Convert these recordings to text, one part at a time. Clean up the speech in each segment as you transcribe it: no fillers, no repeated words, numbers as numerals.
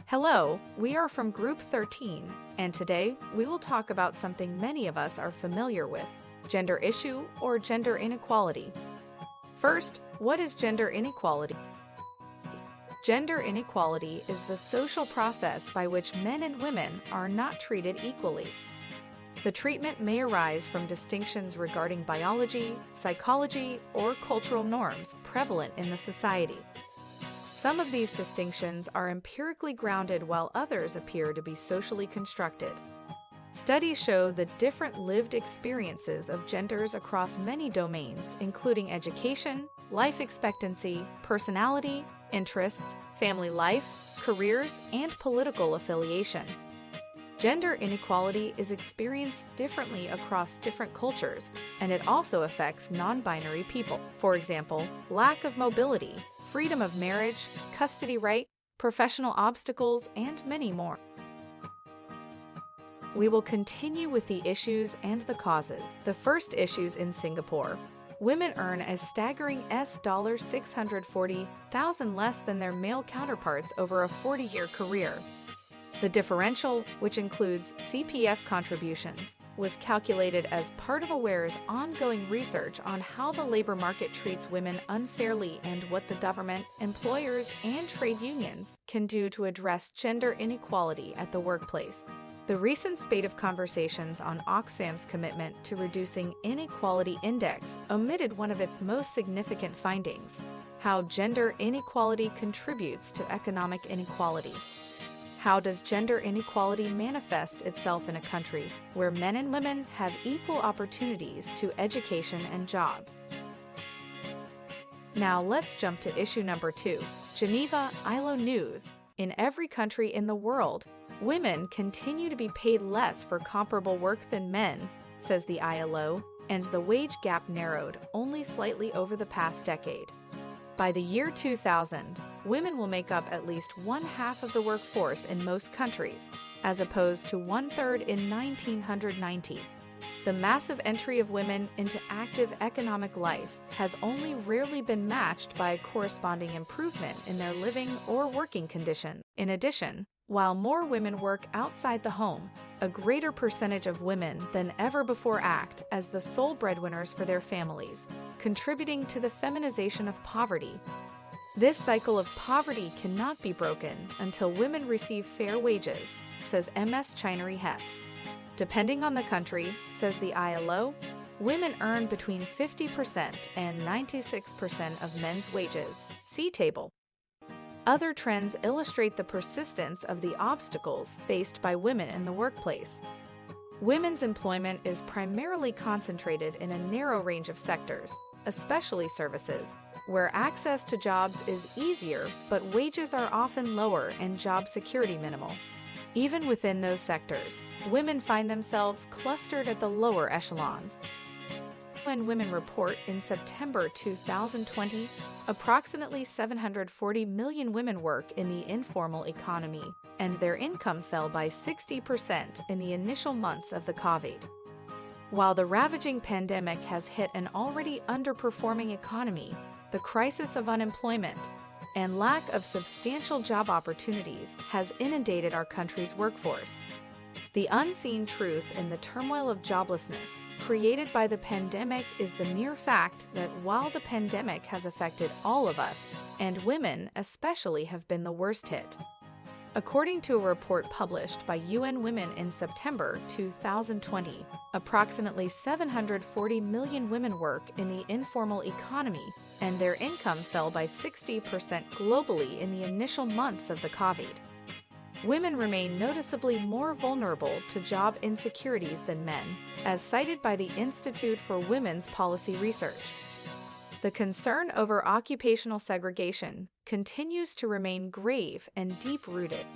Hello, we are from Group 13, and today we will talk about something many of us are familiar with, gender issue or gender inequality. First, what is gender inequality? Gender inequality is the social process by which men and women are not treated equally. The treatment may arise from distinctions regarding biology, psychology, or cultural norms prevalent in the society. Some of these distinctions are empirically grounded while others appear to be socially constructed. Studies show the different lived experiences of genders across many domains, including education, life expectancy, personality, interests, family life, careers, and political affiliation. Gender inequality is experienced differently across different cultures, and it also affects non-binary people. For example, lack of mobility, freedom of marriage, custody right, professional obstacles, and many more. We will continue with the issues and the causes. The first issues in Singapore. Women earn a staggering $640,000 less than their male counterparts over a 40-year career. The differential, which includes CPF contributions, was calculated as part of AWARE's ongoing research on how the labor market treats women unfairly and what the government, employers, and trade unions can do to address gender inequality at the workplace. The recent spate of conversations on Oxfam's commitment to reducing inequality index omitted one of its most significant findings: how gender inequality contributes to economic inequality. How does gender inequality manifest itself in a country where men and women have equal opportunities to education and jobs? Now let's jump to issue number 2. Geneva ILO News. In every country in the world, women continue to be paid less for comparable work than men, says the ILO, and the wage gap narrowed only slightly over the past decade. By the year 2000, women will make up at least one-half of the workforce in most countries, as opposed to one-third in 1990. The massive entry of women into active economic life has only rarely been matched by a corresponding improvement in their living or working conditions. In addition, while more women work outside the home, a greater percentage of women than ever before act as the sole breadwinners for their families, contributing to the feminization of poverty. This cycle of poverty cannot be broken until women receive fair wages, says Ms. Chinery Hess. Depending on the country, says the ILO, women earn between 50% and 96% of men's wages. See table. Other trends illustrate the persistence of the obstacles faced by women in the workplace. Women's employment is primarily concentrated in a narrow range of sectors, especially services, where access to jobs is easier but wages are often lower and job security minimal. Even within those sectors, women find themselves clustered at the lower echelons. UN Women Report in September 2020, approximately 740 million women work in the informal economy, and their income fell by 60% in the initial months of the COVID. While the ravaging pandemic has hit an already underperforming economy, the crisis of unemployment and lack of substantial job opportunities has inundated our country's workforce. The unseen truth in the turmoil of joblessness created by the pandemic is the mere fact that while the pandemic has affected all of us, and women especially have been the worst hit. According to a report published by UN Women in September 2020, approximately 740 million women work in the informal economy, and their income fell by 60% globally in the initial months of the COVID. Women remain noticeably more vulnerable to job insecurities than men, as cited by the Institute for Women's Policy Research. The concern over occupational segregation continues to remain grave and deep-rooted.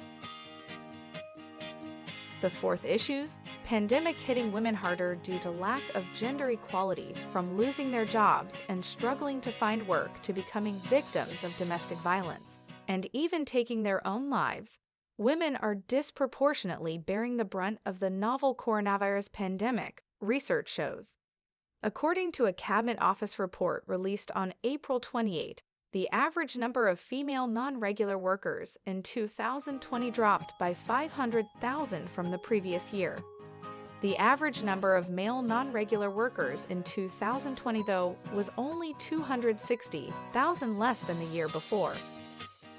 The fourth issues, pandemic hitting women harder due to lack of gender equality, from losing their jobs and struggling to find work to becoming victims of domestic violence, and even taking their own lives. Women are disproportionately bearing the brunt of the novel coronavirus pandemic, research shows. According to a Cabinet Office report released on April 28, The average number of female non-regular workers in 2020 dropped by 500,000 from the previous year. The average number of male non-regular workers in 2020, though, was only 260,000 less than the year before.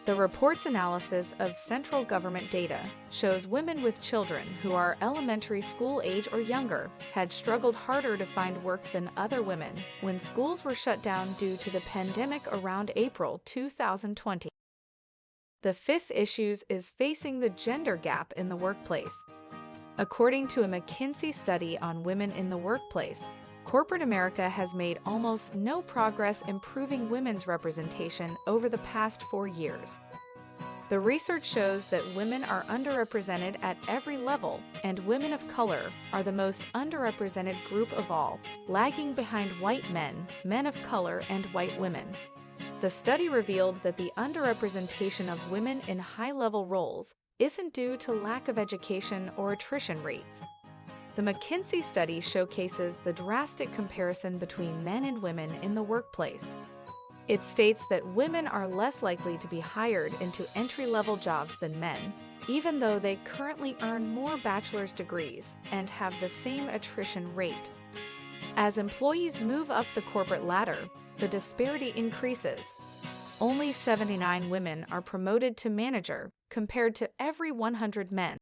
The report's analysis of central government data shows women with children who are elementary school age or younger had struggled harder to find work than other women when schools were shut down due to the pandemic around April 2020. The fifth issue is facing the gender gap in the workplace. According to a McKinsey study on women in the workplace, corporate America has made almost no progress improving women's representation over the past 4 years. The research shows that women are underrepresented at every level, and women of color are the most underrepresented group of all, lagging behind white men, men of color, and white women. The study revealed that the underrepresentation of women in high-level roles isn't due to lack of education or attrition rates. The McKinsey study showcases the drastic comparison between men and women in the workplace. It states that women are less likely to be hired into entry-level jobs than men, even though they currently earn more bachelor's degrees and have the same attrition rate. As employees move up the corporate ladder, the disparity increases. Only 79 women are promoted to manager, compared to every 100 men.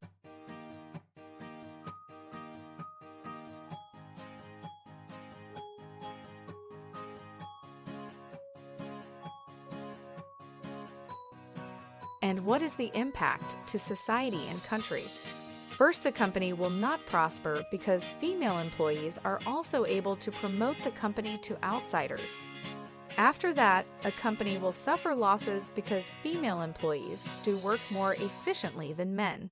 And what is the impact to society and country? First, a company will not prosper because female employees are also able to promote the company to outsiders. After that, a company will suffer losses because female employees do work more efficiently than men.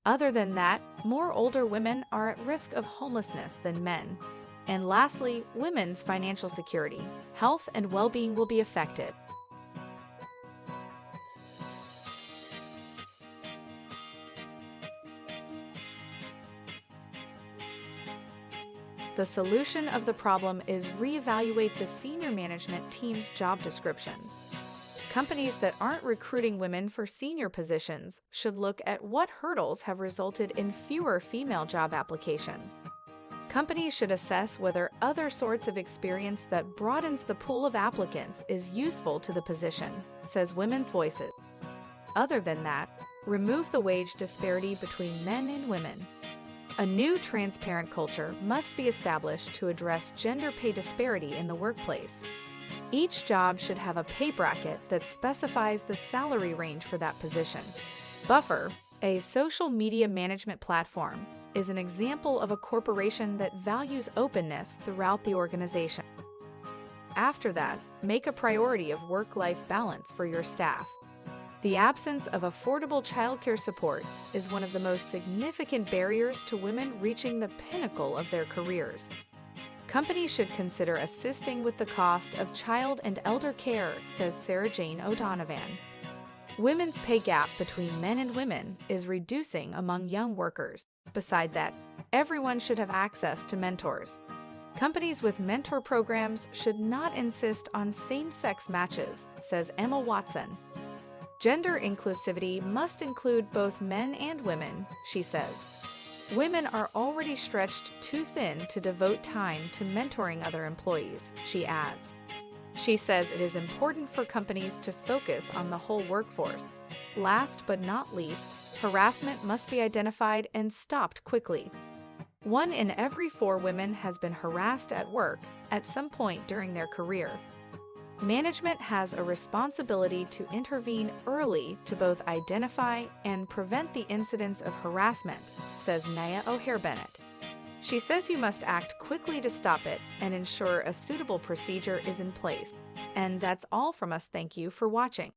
Other than that, more older women are at risk of homelessness than men. And lastly, women's financial security, health, and well-being will be affected. The solution of the problem is reevaluate the senior management team's job descriptions. Companies that aren't recruiting women for senior positions should look at what hurdles have resulted in fewer female job applications. Companies should assess whether other sorts of experience that broadens the pool of applicants is useful to the position, says Women's Voices. Other than that, remove the wage disparity between men and women. A new transparent culture must be established to address gender pay disparity in the workplace. Each job should have a pay bracket that specifies the salary range for that position. Buffer, a social media management platform, is an example of a corporation that values openness throughout the organization. After that, make a priority of work-life balance for your staff. The absence of affordable childcare support is one of the most significant barriers to women reaching the pinnacle of their careers. Companies should consider assisting with the cost of child and elder care, says Sarah Jane O'Donovan. Women's pay gap between men and women is reducing among young workers. Beside that, everyone should have access to mentors. Companies with mentor programs should not insist on same-sex matches, says Emma Watson. Gender inclusivity must include both men and women, she says. Women are already stretched too thin to devote time to mentoring other employees, she adds. She says it is important for companies to focus on the whole workforce. Last but not least, harassment must be identified and stopped quickly. 1 in every 4 women has been harassed at work at some point during their career. Management has a responsibility to intervene early to both identify and prevent the incidents of harassment, says Naya O'Hare-Bennett. She says you must act quickly to stop it and ensure a suitable procedure is in place. And that's all from us. Thank you for watching.